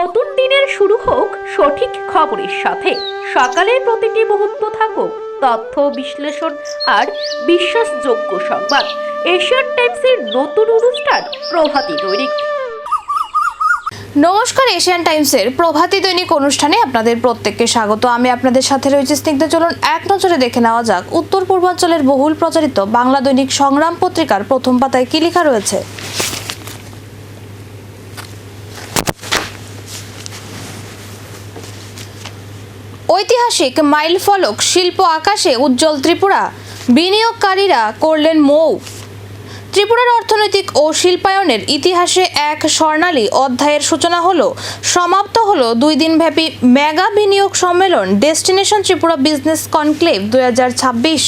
নতুন দিনের শুরু হোক সঠিক খবরের সাথে। সকালের প্রতিটি মুহূর্ত থাকুক তথ্য বিশ্লেষণ আর বিশ্বাসযোগ্য সংবাদ। এশিয়ান টাইমসের নতুন অনুষ্ঠান প্রভাতী দৈনিক। নমস্কার, এশিয়ান টাইমসের প্রভাতী দৈনিক অনুষ্ঠানে আপনাদের প্রত্যেককে স্বাগত। আমি আপনাদের সাথে রয়েছে স্নিগ্ধা। চলুন এক নজরে দেখে নেওয়া যাক উত্তর পূর্বাঞ্চলের বহুল প্রচারিত বাংলা দৈনিক সংগ্রাম পত্রিকার প্রথম পাতায় কি লেখা রয়েছে। ঐতিহাসিক মাইলফলক শিল্প আকাশে উজ্জ্বল ত্রিপুরা, বিনিয়োগকারীরা করলেন মৌ। ত্রিপুরার অর্থনৈতিক ও শিল্পায়নের ইতিহাসে এক স্বর্ণালী অধ্যায়ের সূচনা হলো। সমাপ্ত হলো 2 দিনব্যাপী মেগা বিনিয়োগ সম্মেলন destination Tripura business conclave 2026।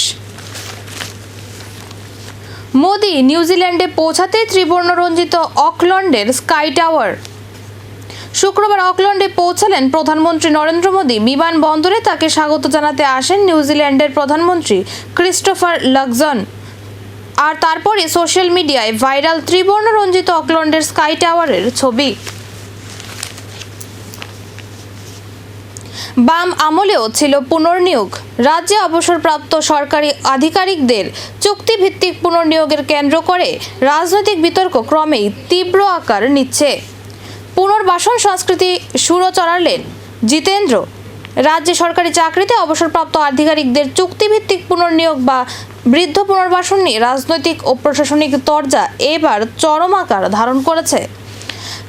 Modi নিউজিল্যান্ডে পৌঁছাতে ত্রিবর্ণরঞ্জিত অকল্যান্ডের স্কাই টাওয়ার। শুক্রবার অকল্যান্ডে পৌঁছালেন প্রধানমন্ত্রী নরেন্দ্র মোদি। বিমানবন্দরে তাকে স্বাগত জানাতে আসেন নিউজিল্যান্ডের প্রধানমন্ত্রী ক্রিস্টোফার লাকজন। আর তারপরে সোশ্যাল মিডিয়ায় ভাইরাল ত্রিবর্ণরঞ্জিত অকল্যান্ডের স্কাই টাওয়ারের ছবি। বাম আমলেও ছিল পুনর্নিয়োগ। রাজ্যে অবসরপ্রাপ্ত সরকারি আধিকারিকদের চুক্তিভিত্তিক পুনর্নিয়োগের কেন্দ্র করে রাজনৈতিক বিতর্ক ক্রমেই তীব্র আকার নিচ্ছে। পুনর্বাসন সংস্কৃতি সুরও চড়ালেন জিতেন্দ্র। রাজ্যে সরকারি চাকরিতে অবসরপ্রাপ্ত আধিকারিকদের চুক্তিভিত্তিক পুনর্নিয়োগ বা বৃদ্ধ পুনর্বাসন নিয়ে রাজনৈতিক ও প্রশাসনিক তরজা এবার চরম আকার ধারণ করেছে।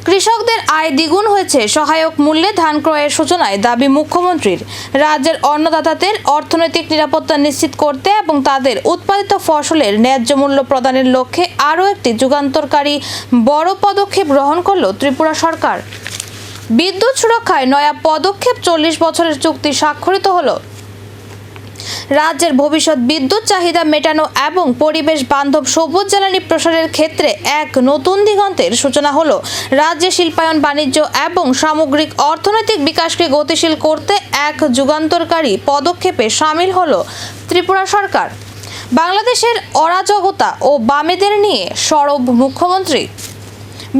কৃষকদের আয় দ্বিগুণ হয়েছে সহায়ক মূল্যে ধান ক্রয়ের সূচনায় দাবি মুখ্যমন্ত্রীর। রাজ্যের অন্নদাতাদের অর্থনৈতিক নিরাপত্তা নিশ্চিত করতে এবং তাদের উৎপাদিত ফসলের ন্যায্য মূল্য প্রদানের লক্ষ্যে আরও একটি যুগান্তকারী বড় পদক্ষেপ গ্রহণ করল ত্রিপুরা সরকার। বিদ্যুৎ সুরক্ষায় নয়া পদক্ষেপ, 40 বছরের চুক্তি স্বাক্ষরিত হলো। রাজ্যের ভবিষ্যৎ বিদ্যুৎ চাহিদা মেটানো এবং পরিবেশ বান্ধব সবুজ জ্বালানি প্রসারের ক্ষেত্রে এক নতুন দিগন্তের সূচনা হলো। রাজ্যে শিল্পায়ন, বাণিজ্য এবং সামগ্রিক অর্থনৈতিক বিকাশকে গতিশীল করতে এক যুগান্তকারী পদক্ষেপে সামিল হলো ত্রিপুরা সরকার। বাংলাদেশের অরাজকতা ও বামেদের নিয়ে সরব মুখ্যমন্ত্রী।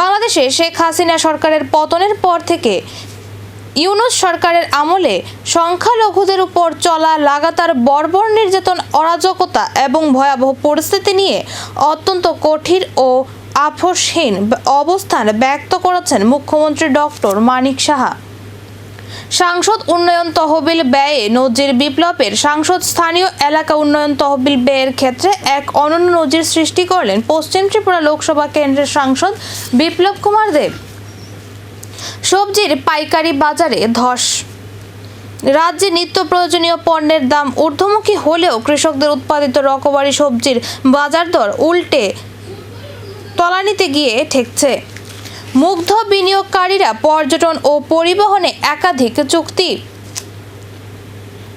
বাংলাদেশে শেখ হাসিনা সরকারের পতনের পর থেকে ইউনূস সরকারের আমলে সংখ্যালঘুদের উপর চলা লাগাতার বর্বর নির্যাতন, অরাজকতা এবং ভয়াবহ পরিস্থিতি নিয়ে অত্যন্ত কঠিন ও আপোষহীন অবস্থান ব্যক্ত করেছেন মুখ্যমন্ত্রী ডক্টর মানিক সাহা। সাংসদ উন্নয়ন তহবিল ব্যয়ে নজির বিপ্লবের সাংসদ স্থানীয় এলাকা উন্নয়ন তহবিল ব্যয়ের ক্ষেত্রে এক অনন্য নজির সৃষ্টি করলেন পশ্চিম ত্রিপুরা লোকসভা কেন্দ্রের সাংসদ বিপ্লব কুমার দেব। সবজির পাইকারি বাজারে ধস। রাজ্যে নিত্য প্রয়োজনীয় পণ্যের দাম ঊর্ধ্বমুখী হলেও কৃষকদের উৎপাদিত রকমারি সবজির বাজার দর উল্টে তলানিতে গিয়ে ঠেকছে। মুগ্ধ বিনিয়োগকারীরা, পর্যটন ও পরিবহনে একাধিক চুক্তি।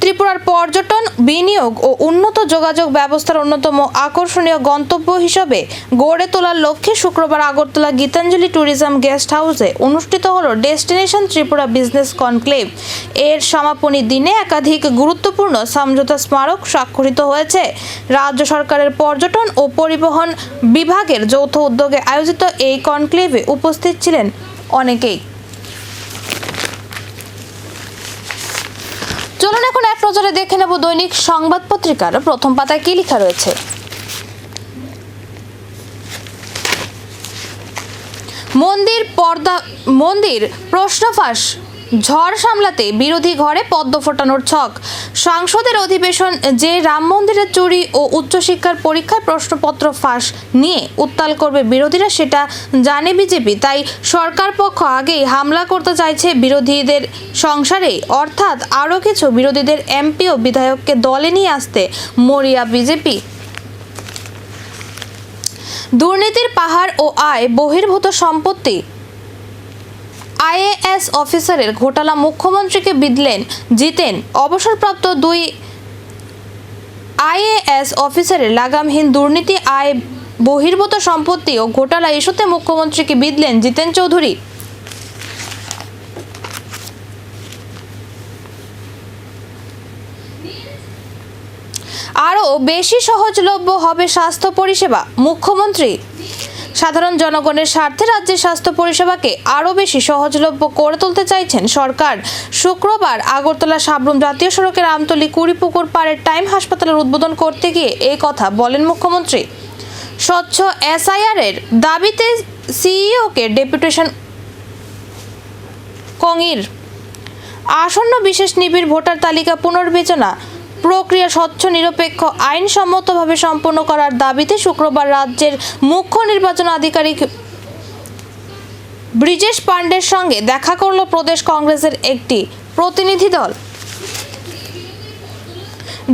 ত্রিপুরার পর্যটন, বিনিয়োগ ও উন্নত যোগাযোগ ব্যবস্থার অন্যতম আকর্ষণীয় গন্তব্য হিসেবে গড়ে তোলার লক্ষ্যে শুক্রবার আগরতলা গীতাঞ্জলি ট্যুরিজম গেস্ট হাউসে অনুষ্ঠিত হল ডেস্টিনেশন ত্রিপুরা বিজনেস কনক্লেভ। এর সমাপনী দিনে একাধিক গুরুত্বপূর্ণ সমঝোতা স্মারক স্বাক্ষরিত হয়েছে। রাজ্য সরকারের পর্যটন ও পরিবহন বিভাগের যৌথ উদ্যোগে আয়োজিত এই কনক্লেভে উপস্থিত ছিলেন অনেকেই। চলুন এখন এক নজরে দেখে নেব দৈনিক সংবাদ পত্রিকার প্রথম পাতায় কি লেখা রয়েছে। মন্দির প্রশ্নফাঁস, ঝড় সামলাতে বিরোধী ঘরে পদ্ম ফোটানোর ছক। সংসদের অধিবেশন যে রাম মন্দিরের চুরি ও উচ্চশিক্ষার পরীক্ষায় প্রশ্নপত্র ফাঁস নিয়ে উত্তাল করবে বিরোধীরা, সেটা জানে বিজেপি। তাই সরকার পক্ষ আগেই হামলা করতে চাইছে বিরোধীদের সংসারে, অর্থাৎ আরও কিছু বিরোধীদের এমপি ও বিধায়ককে দলে নিয়ে আসতে মরিয়া বিজেপি। দুর্নীতির পাহাড় ও আয় বহির্ভূত সম্পত্তি। আইএএস অফিসারের ঘোটালা মুখ্যমন্ত্রীকে বিঁধলেন জিতেন। অবসরপ্রাপ্ত 2 আইএএস অফিসারের লাগামহীন দুর্নীতি, আয় বহির্ভূত সম্পত্তি ও ঘোটালা ইস্যুতে মুখ্যমন্ত্রীকে বিঁধলেন জিতেন চৌধুরী। আরও বেশি সহজলভ্য হবে স্বাস্থ্য পরিষেবা। মুখ্যমন্ত্রী সাধারণ জনগণের স্বার্থে রাজ্যের স্বাস্থ্য পরিষেবাকে আরও বেশি সহজলভ্য করে তুলতে চাইছেন সরকার। শুক্রবার আগরতলা সাবরুম জাতীয় সড়কের আমতলী কুড়িপুকুর পাড়ের টাইম হাসপাতালের উদ্বোধন করতে গিয়ে এই কথা বলেন মুখ্যমন্ত্রী। স্বচ্ছ SIR এর দাবিতে সিইওকে ডেপুটেশন কংইর আসন্ন বিশেষ নিবিড় ভোটার তালিকা পুনর্বিবেচনা প্রক্রিয়া স্বচ্ছ নিরপেক্ষ আইনসম্মতভাবে সম্পন্ন করার দাবিতে শুক্রবার রাজ্যের মুখ্য নির্বাচন আধিকারিক ব্রিজেশ পাণ্ডের সঙ্গে দেখা করল প্রদেশ কংগ্রেসের একটি প্রতিনিধি দল।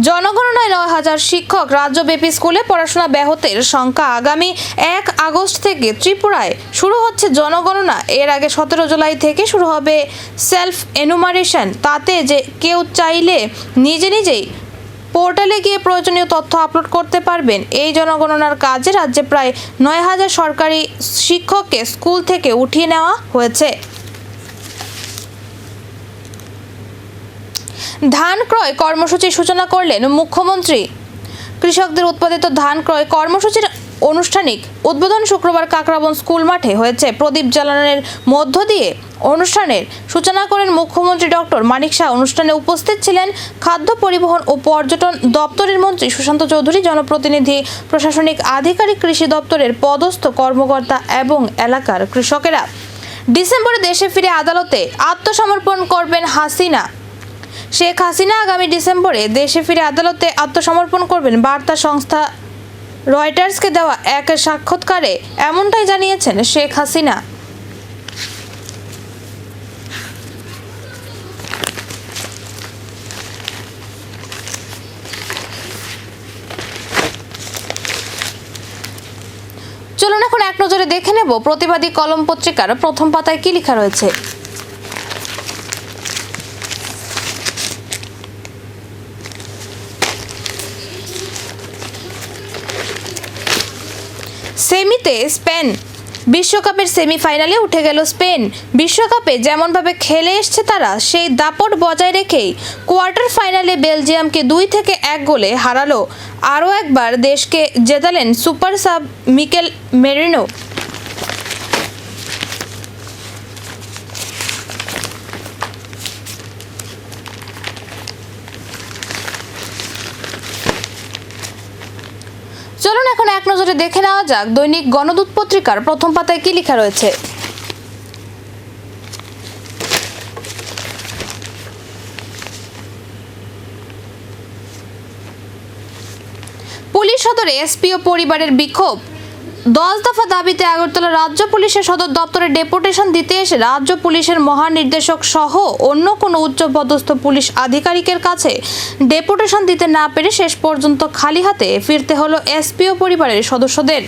জনগণনায় 9,000 শিক্ষক রাজ্যব্যাপী স্কুলে পড়াশোনা ব্যাহতের সংখ্যা। আগামী 1 আগস্ট থেকে ত্রিপুরায় শুরু হচ্ছে জনগণনা। এর আগে 17 জুলাই থেকে শুরু হবে সেলফ এনুমারেশন। তাতে যে কেউ চাইলে নিজেই পোর্টালে গিয়ে প্রয়োজনীয় তথ্য আপলোড করতে পারবেন। এই জনগণনার কাজে রাজ্যে প্রায় 9,000 সরকারি শিক্ষককে স্কুল থেকে উঠিয়ে নেওয়া হয়েছে। ধান ক্রয় কর্মসূচির সূচনা করলেন মুখ্যমন্ত্রী। কৃষকদের উৎপাদিত ধান ক্রয় কর্মসূচির আনুষ্ঠানিক উদ্বোধন শুক্রবার কাকরাবন স্কুল মাঠে হয়েছে। প্রদীপ জ্বালানোর মধ্য দিয়ে অনুষ্ঠানের সূচনা করেন মুখ্যমন্ত্রী ডক্টর মানিক শাহ। অনুষ্ঠানে উপস্থিত ছিলেন খাদ্য পরিবহন ও পর্যটন দপ্তরের মন্ত্রী সুশান্ত চৌধুরী, জনপ্রতিনিধি, প্রশাসনিক আধিকারিক, কৃষি দপ্তরের পদস্থ কর্মকর্তা এবং এলাকার কৃষকেরা। ডিসেম্বরে দেশে ফিরে আদালতে আত্মসমর্পণ করবেন হাসিনা। শেখ হাসিনা আগামী ডিসেম্বরে দেশে ফিরে আদালতে আত্মসমর্পণ করবেন। বার্তা সংস্থা রয়টার্সকে দেওয়া এক সাক্ষাৎকারে এমনটাই জানিয়েছেন শেখ হাসিনা। চলুন এখন এক নজরে দেখে নেব প্রতিবাদী কলম পত্রিকার প্রথম পাতায় কি লেখা রয়েছে। সেমিতে স্পেন, বিশ্বকাপের সেমিফাইনালে উঠে গেল স্পেন। বিশ্বকাপে যেমনভাবে খেলে এসছে তারা, সেই দাপট বজায় রেখেই কোয়ার্টার ফাইনালে বেলজিয়ামকে 2-1 গোলে হারালো। আরও একবার দেশকে জেতালেন সুপার সাব মিকেল মেরিনো। চলুন এখন এক নজরে দেখে নেওয়া যাক দৈনিক গণদূত পত্রিকার প্রথম পাতায় কি লেখা রয়েছে। পুলিশ সদরে এসপি ও পরিবারের বিক্ষোভ। 10 দফা দাবিতে আগরতলা রাজ্য পুলিশের সদর দপ্তরে ডেপুটেশন দিতে এসে রাজ্য পুলিশের মহানির্দেশক সহ অন্য কোনো উচ্চপদস্থ পুলিশ আধিকারিকের কাছে ডেপুটেশন দিতে না পেরে শেষ পর্যন্ত খালি হাতে ফিরতে হলো এসপি ও পরিবারের সদস্যদের।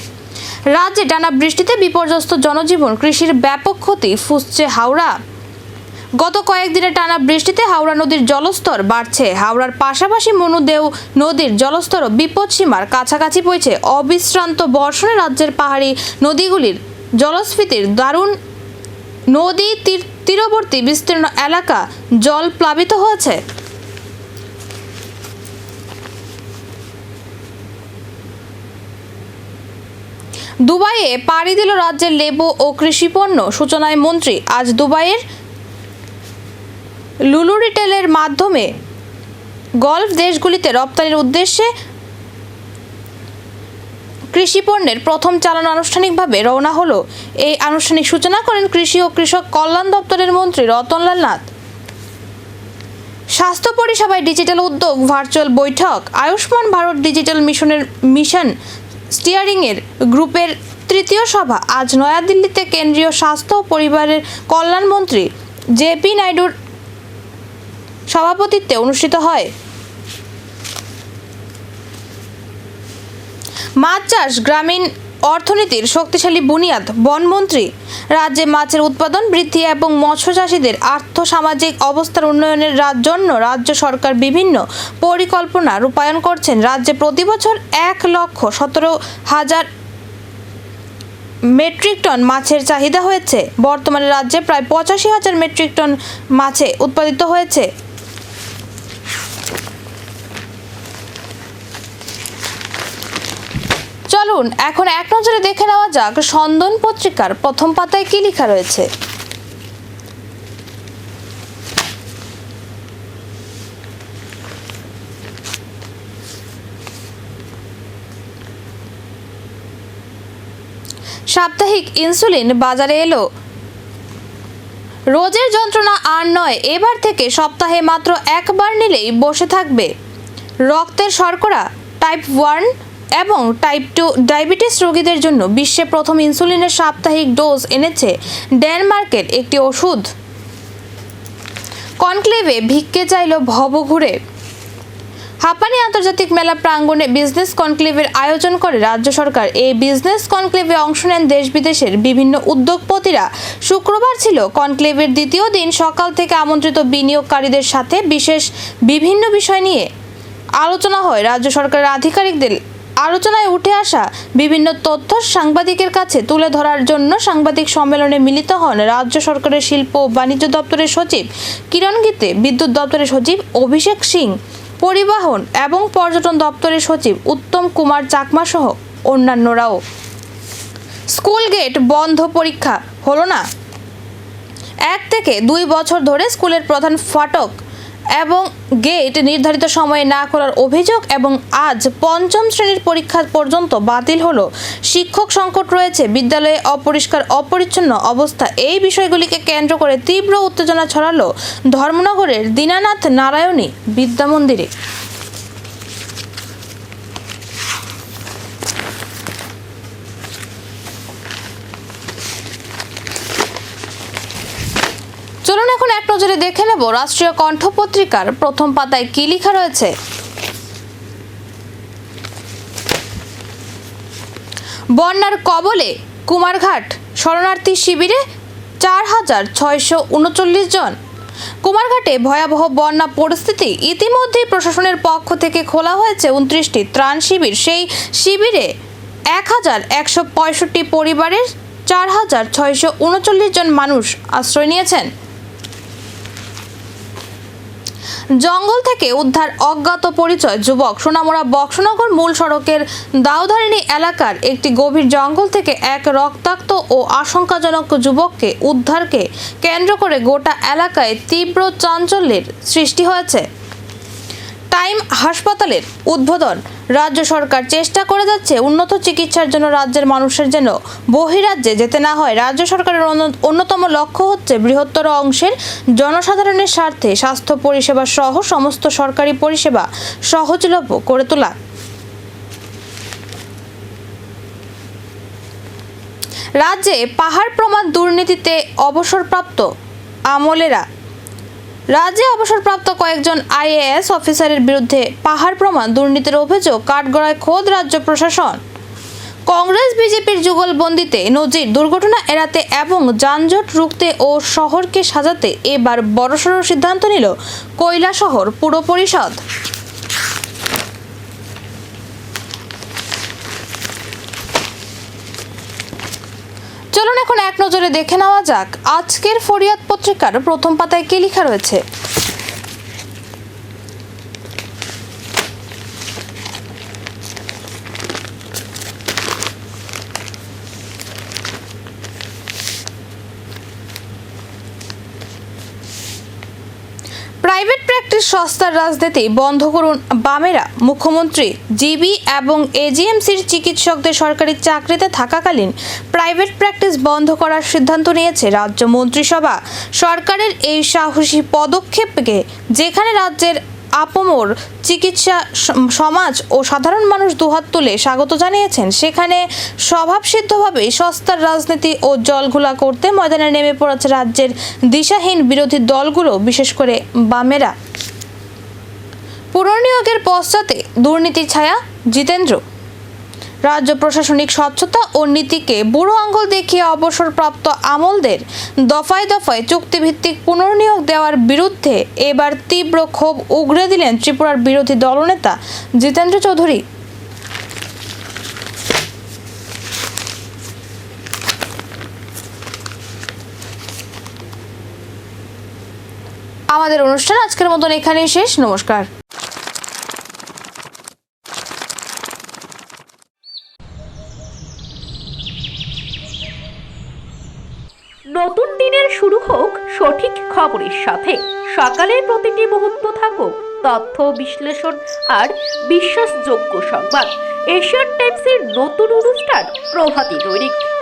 রাজ্যে টানা বৃষ্টিতে বিপর্যস্ত জনজীবন, কৃষির ব্যাপক ক্ষতি ফুঁসছে হাওড়া। গত কয়েকদিনের টানা বৃষ্টিতে হাওড়া নদীর জলস্তর বাড়ছে। হাওড়ার পাশাপাশি মনুদেও নদীর জলস্তরও বিপদসীমার কাছাকাছি পৌঁছে। অবিশ্রান্ত বর্ষণে রাজ্যের পাহাড়ি নদীগুলির জলস্ফীতির দারুণ নদী তীরবর্তী বিস্তীর্ণ এলাকা জল প্লাবিত হয়েছে। দুবাইয়ে পাড়ি দিল রাজ্যের লেবু ও কৃষিপণ্য সূচনায় মন্ত্রী। আজ দুবাইয়ের লুলু রিটেলের মাধ্যমে গলফ দেশগুলিতে রপ্তানির উদ্দেশ্যে কৃষিপণ্যের প্রথম চালান আনুষ্ঠানিকভাবে রওনা হলো। এই আনুষ্ঠানিক সূচনা করেন কৃষি ও কৃষক কল্যাণ দপ্তরের মন্ত্রী রতনলাল নাথ। স্বাস্থ্য পরিষেবায় ডিজিটাল উদ্যোগ, ভার্চুয়াল বৈঠক। আয়ুষ্মান ভারত ডিজিটাল মিশন স্টিয়ারিংয়ের গ্রুপের তৃতীয় সভা আজ নয়াদিল্লিতে কেন্দ্রীয় স্বাস্থ্য ও পরিবারের কল্যাণ মন্ত্রী জেপি নাইডুর সভাপতিত্বে অনুষ্ঠিত হয়। মাছ চাষ গ্রামীণ অর্থনীতির শক্তিশালী বুনিয়াদ। বনমন্ত্রী রাজ্যে মাছের উৎপাদন বৃদ্ধি এবং মৎস্য চাষীদের আর্থসামাজিক অবস্থার উন্নয়নের জন্য রাজ্য সরকার বিভিন্ন পরিকল্পনা রূপায়ণ করছেন। রাজ্যে প্রতি বছর 1,17,000 মেট্রিক টন মাছের চাহিদা হয়েছে। বর্তমানে রাজ্যে প্রায় 85,000 মেট্রিক টন মাছে উৎপাদিত হয়েছে। চলুন এখন এক নজরে দেখে নেওয়া যাক স্পন্দন পত্রিকার প্রথম পাতায় কি লেখা রয়েছে। সাপ্তাহিক ইনসুলিন বাজারে এলো। রোজের যন্ত্রণা আর নয়, এবার থেকে সপ্তাহে মাত্র একবার নিলেই বসে থাকবে। রক্তের শর্করা, টাইপ 1 এবং টাইপ 2 ডায়াবেটিস রোগীদের জন্য বিশ্বে প্রথম ইনসুলিনের সাপ্তাহিক ডোজ এনেছে ডেনমার্কের একটি ওষুধ। কনক্লেভে ভিক্ষে চাইল ভবঘুরে। হাঁপানি আন্তর্জাতিক মেলা প্রাঙ্গণে বিজনেস কনক্লেভের আয়োজন করে রাজ্য সরকার। এই বিজনেস কনক্লেভে অংশ নেন দেশ বিদেশের বিভিন্ন উদ্যোগপতিরা। শুক্রবার ছিল কনক্লেভের দ্বিতীয় দিন। সকাল থেকে আমন্ত্রিত বিনিয়োগকারীদের সাথে বিশেষ বিভিন্ন বিষয় নিয়ে আলোচনা হয়। রাজ্য সরকারের আধিকারিকদের আলোচনায় উঠে আসা বিভিন্ন তথ্য সাংবাদিকের কাছে তুলে ধরার জন্য সাংবাদিক সম্মেলনে মিলিত হন রাজ্য সরকারের শিল্প ও বাণিজ্য দপ্তরের সচিব কিরণ গীতে, বিদ্যুৎ দপ্তরের সচিব অভিষেক সিং, পরিবহন এবং পর্যটন দপ্তরের সচিব উত্তম কুমার চাকমা সহ অন্যান্যরাও। স্কুল গেট বন্ধ, পরীক্ষা হলো না। 1 থেকে 2 বছর ধরে স্কুলের প্রধান ফটক এবং গেট নির্ধারিত সময়ে না খোলার অভিযোগ এবং আজ 5ম শ্রেণীর পরীক্ষা পর্যন্ত বাতিল হলো। শিক্ষক সংকট রয়েছে, বিদ্যালয়ে অপরিষ্কার অপরিচ্ছন্ন অবস্থা। এই বিষয়গুলিকে কেন্দ্র করে তীব্র উত্তেজনা ছড়ালো ধর্মনগরের দীনানাথ নারায়ণী বিদ্যা মন্দিরে। চলুন এখন এক নজরে দেখে নেব রাষ্ট্রীয় কণ্ঠ পত্রিকার প্রথম পাতায় কি লেখা রয়েছে। বন্যার কবলে কুমারঘাট শরণার্থী শিবিরে 4,639 জন। কুমারঘাটে ভয়াবহ বন্যা পরিস্থিতি। ইতিমধ্যেই প্রশাসনের পক্ষ থেকে খোলা হয়েছে 29টি ত্রাণ শিবির। সেই শিবিরে 1,165 পরিবারের 4,639 জন মানুষ আশ্রয় নিয়েছেন। জঙ্গল থেকে উদ্ধার অজ্ঞাত পরিচয় যুবক। সোনামুড়া বক্সনগর মূল সড়কের দাউধারিণী এলাকার একটি গভীর জঙ্গল থেকে এক রক্তাক্ত ও আশঙ্কাজনক যুবককে উদ্ধারকে কেন্দ্র করে গোটা এলাকায় তীব্র চাঞ্চল্যের সৃষ্টি হয়েছে। টাইম হাসপাতালের উদ্বোধন। রাজ্য সরকার চেষ্টা করে যাচ্ছে উন্নত চিকিৎসার জন্য রাজ্যের মানুষের যেন বহিরাজ্যে যেতে না হয়। রাজ্য সরকারের অন্যতম লক্ষ্য হচ্ছে বৃহত্তর অংশের জনসাধারণের স্বার্থে স্বাস্থ্য পরিষেবা সহ সমস্ত সরকারি পরিষেবা সহজলভ্য করে তোলা। রাজ্যে পাহাড় প্রমাণ দুর্নীতিতে অবসরপ্রাপ্ত আমলেরা। রাজ্যে অবসরপ্রাপ্ত কয়েকজন আইএএস অফিসারের বিরুদ্ধে পাহাড় প্রমাণ দুর্নীতির অভিযোগ কাঠগড়ায় খোদ রাজ্য প্রশাসন। কংগ্রেস বিজেপির যুগলবন্দিতে নজির। দুর্ঘটনা এড়াতে এবং যানজট রুখতে ও শহরকে সাজাতে এবার বড়সড় সিদ্ধান্ত নিল কৈলাসহর পুর পরিষদ। চলুন এখন এক নজরে দেখে নেওয়া যাক আজকের ফরিয়াদ পত্রিকার প্রথম পাতায় কি লেখা রয়েছে। প্রাইভেট প্র্যাকটিস সস্তার রাজনীতি বন্ধ করুন বামেরা। মুখ্যমন্ত্রী জিবি এবং এজিএমসির চিকিৎসকদের সরকারি চাকরিতে থাকাকালীন প্রাইভেট প্র্যাকটিস বন্ধ করার সিদ্ধান্ত নিয়েছে রাজ্য মন্ত্রিসভা। সরকারের এই সাহসী পদক্ষেপকে যেখানে রাজ্যের আপমর চিকিৎসা সমাজ ও সাধারণ মানুষ দুহাত তুলে স্বাগত জানিয়েছেন, সেখানে স্বভাবসিদ্ধভাবেই সস্তার রাজনীতি ও জলঘোলা করতে ময়দানে নেমে পড়েছে রাজ্যের দিশাহীন বিরোধী দলগুলো, বিশেষ করে বামেরা। পুনর্নিয়োগের পশ্চাতে দুর্নীতির ছায়া জিতেন্দ্র। রাজ্য প্রশাসনিক স্বচ্ছতা ও নীতিকে বুড়ো আঙুল দেখিয়ে অবসরপ্রাপ্ত আমলদের দফায় দফায় চুক্তিভিত্তিক পুনর্নিয়োগ দেওয়ার বিরুদ্ধে এবার তীব্র ক্ষোভ উগরে দিলেন ত্রিপুরার বিরোধী দলনেতা জিতেন্দ্র চৌধুরী। আমাদের অনুষ্ঠান আজকের মতন এখানেই শেষ। নমস্কার। নতুন দিনের শুরু হোক সঠিক খবরের সাথে, সকালের প্রতিটি মুহূর্ত থাকুক তথ্য বিশ্লেষণ আর বিশ্বাসযোগ্য সংবাদ। এশিয়ান টাইমসের নতুন অনুষ্ঠান প্রভাতী দৈনিক।